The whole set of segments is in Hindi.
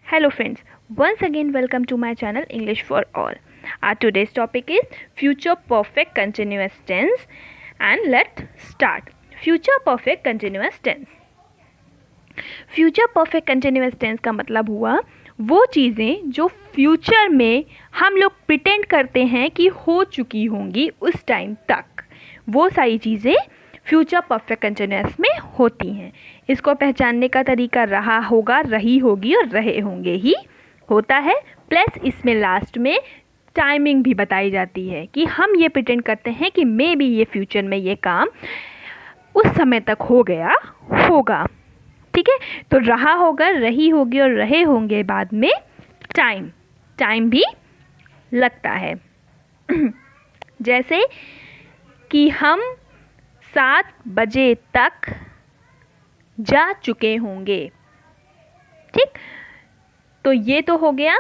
Hello friends, once again welcome to my channel English for All. Our today's topic is future perfect continuous tense and let's start. Future perfect continuous tense. Future perfect continuous tense का मतलब हुआ वो चीज़ें जो फ्यूचर में हम लोग प्रिटेंड करते हैं कि हो चुकी होंगी उस टाइम तक, वो सारी चीज़ें फ्यूचर परफेक्ट कंटिन्यूस में होती हैं. इसको पहचानने का तरीका रहा होगा, रही होगी और रहे होंगे ही होता है. प्लस इसमें लास्ट में टाइमिंग भी बताई जाती है कि हम ये प्रिटेंड करते हैं कि मे बी ये फ्यूचर में ये काम उस समय तक हो गया होगा. ठीक है, तो रहा होगा, रही होगी और रहे होंगे बाद में टाइम भी लगता है. जैसे कि हम 7 बजे तक जा चुके होंगे. ठीक, तो ये तो हो गया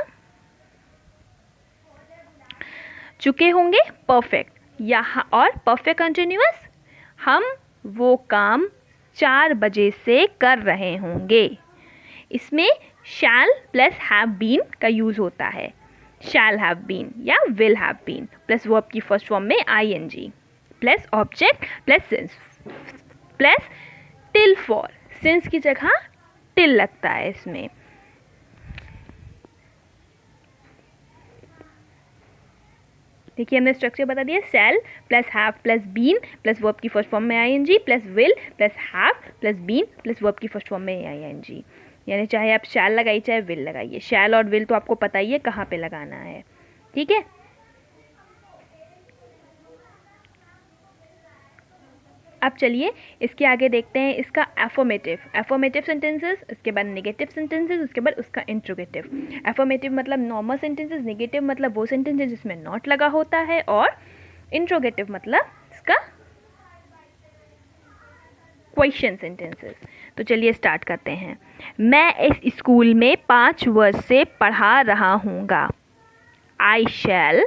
चुके होंगे परफेक्ट. यहाँ और परफेक्ट कंटिन्यूअस हम वो काम 4 बजे से कर रहे होंगे. इसमें शैल प्लस हैव बीन का यूज़ होता है. शैल हैव बीन या will have been plus verb की फर्स्ट फॉर्म में ING plus object plus since plus till for. Since की जगह टिल लगता है इसमें. देखिए हमने स्ट्रक्चर बता दिया. Shall plus have plus been plus verb की फर्स्ट फॉर्म में ING plus will plus have plus been plus verb की फर्स्ट फॉर्म में आईएनजी. यानी चाहे आप शैल लगाइए चाहे विल लगाइए. शैल और विल तो आपको पता ही है कहाँ पे लगाना है. ठीक है, अब चलिए इसके आगे देखते हैं इसका एफर्मेटिव सेंटेंसेस, उसके बाद नेगेटिव सेंटेंसेस, उसके बाद उसका इंट्रोगेटिव. एफर्मेटिव मतलब नॉर्मल सेंटेंसेस, नेगेटिव मतलब वो सेंटेंसेस जिसमें नॉट लगा होता है, और इंट्रोगेटिव मतलब इसका क्वेश्चन सेंटेंसेस. तो चलिए स्टार्ट करते हैं. मैं इस स्कूल में 5 वर्ष से पढ़ा रहा हूँगा. आई शैल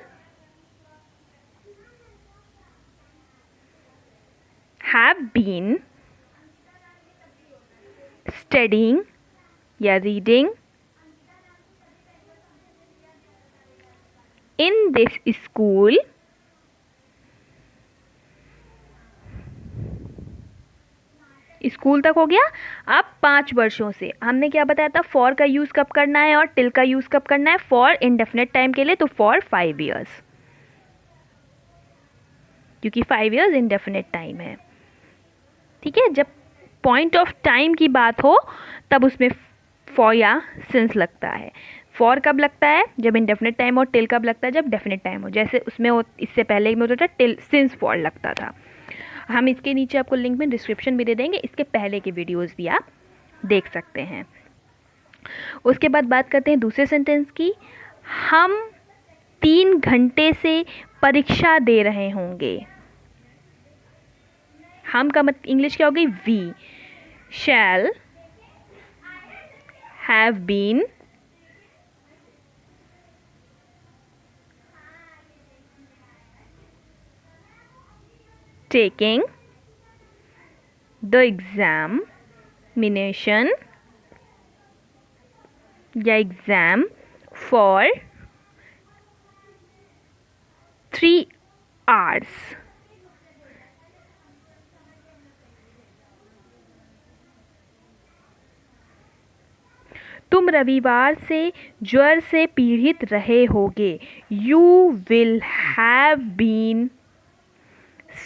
have been studying या reading in this school school तक हो गया. अब 5 वर्षों से हमने क्या बताया था, फॉर का यूज़ कब करना है और टिल का यूज़ कब करना है. फॉर इंडेफिनेट टाइम के लिए तो फॉर 5 ईयर्स, क्योंकि 5 ईयर्स इंडेफिनेट टाइम है. ठीक है, जब पॉइंट ऑफ टाइम की बात हो तब उसमें फॉर या सिंस लगता है. फॉर कब लगता है, जब इंडेफिनेट टाइम, और टिल कब लगता है, जब डेफिनेट टाइम हो. जैसे उसमें इससे पहले में होता था टिल सिंस फॉर लगता था. हम इसके नीचे आपको लिंक में डिस्क्रिप्शन भी दे देंगे, इसके पहले के वीडियोस भी आप देख सकते हैं. उसके बाद बात करते हैं दूसरे सेंटेंस की. हम 3 घंटे से परीक्षा दे रहे होंगे. हम का मतलब इंग्लिश क्या हो गई, we. Shall have been taking the examination या एग्ज़ाम for 3 hours. तुम रविवार से ज्वर से पीड़ित रहे होगे. You will have been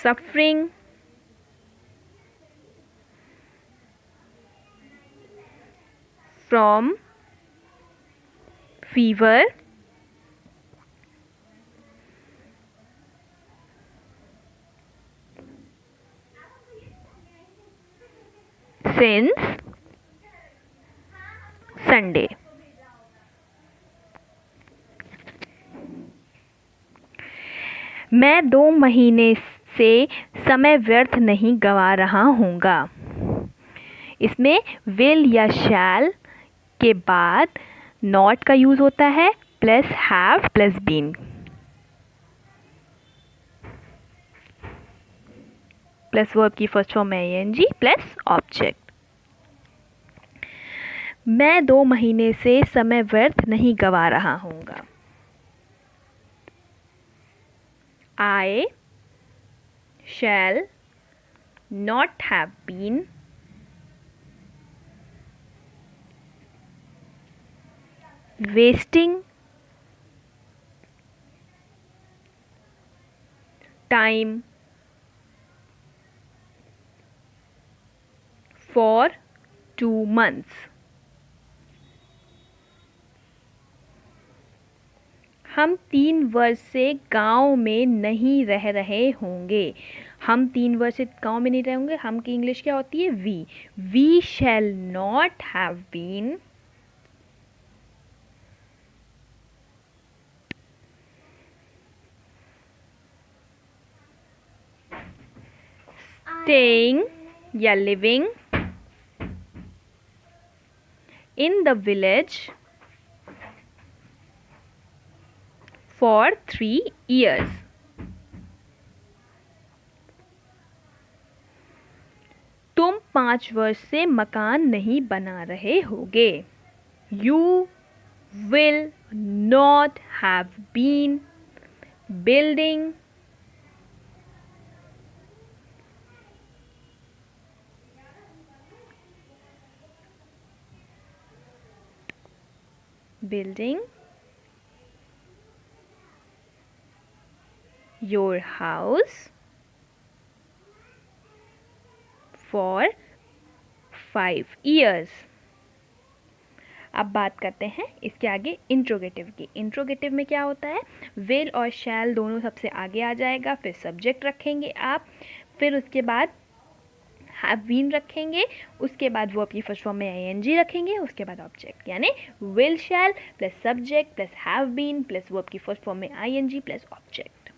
suffering from fever since Sunday. मैं 2 महीने से समय व्यर्थ नहीं गवा रहा हूँगा. इसमें विल या शैल के बाद नॉट का यूज़ होता है plus have plus been. Plus verb की फर्स्ट फॉर्म में आईएनजी प्लस ऑब्जेक्ट. मैं 2 महीने से समय व्यर्थ नहीं गवा रहा हूँगा। I shall not have been wasting time for 2 months. हम 3 वर्ष से गांव में नहीं रह रहे होंगे। हम 3 वर्ष से गांव में नहीं रहे होंगे। हम की इंग्लिश क्या होती है? We shall not have been staying या living in the village for 3 years. तुम 5 वर्ष से मकान नहीं बना रहे होगे। You will not have been building your house for 5 years. अब बात करते हैं इसके आगे इंट्रोगेटिव की। इंट्रोगेटिव में क्या होता है? विल और शैल दोनों सबसे आगे आ जाएगा, फिर सब्जेक्ट रखेंगे आप, फिर उसके बाद हैव बीन रखेंगे, उसके बाद वो अपनी फर्स्ट फॉर्म में आईएनजी रखेंगे, उसके बाद ऑब्जेक्ट, यानी will shall plus subject plus have been plus वो आपकी फर्स्ट फॉर्म में आईएनजी प्लस ऑब्जेक्ट।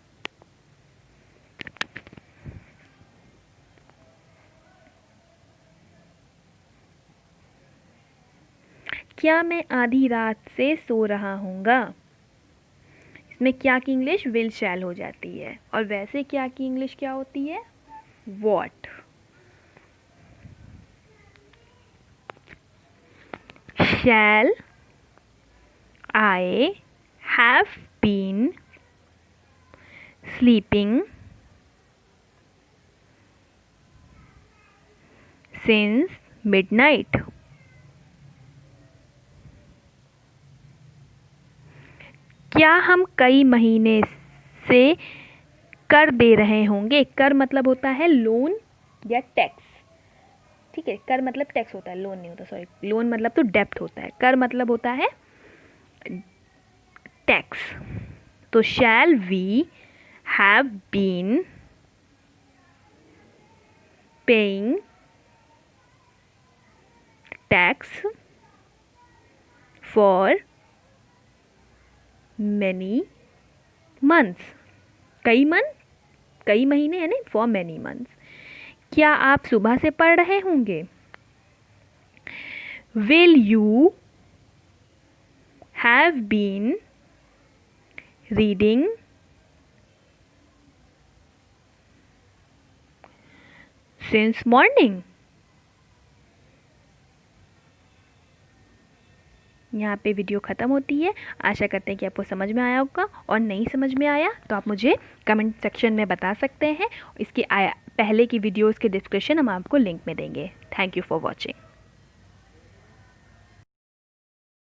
क्या मैं आधी रात से सो रहा हूँगा? इसमें क्या की इंग्लिश विल शैल हो जाती है, और वैसे क्या की इंग्लिश क्या होती है? What. Shall I have been sleeping since midnight. क्या हम कई महीने से कर दे रहे होंगे? कर मतलब होता है लोन या टैक्स, ठीक है। कर मतलब टैक्स होता है, लोन नहीं होता, सॉरी। लोन मतलब तो डेब्ट होता है, कर मतलब होता है टैक्स। तो shall we have been paying tax for many months। कई महीने यानी for many months। क्या आप सुबह से पढ़ रहे होंगे? Will you have been reading since morning? यहाँ पे वीडियो ख़त्म होती है। आशा करते हैं कि आपको समझ में आया होगा, और नहीं समझ में आया तो आप मुझे कमेंट सेक्शन में बता सकते हैं। इसके पहले की वीडियोस के डिस्क्रिप्शन हम आपको लिंक में देंगे। Thank you for watching.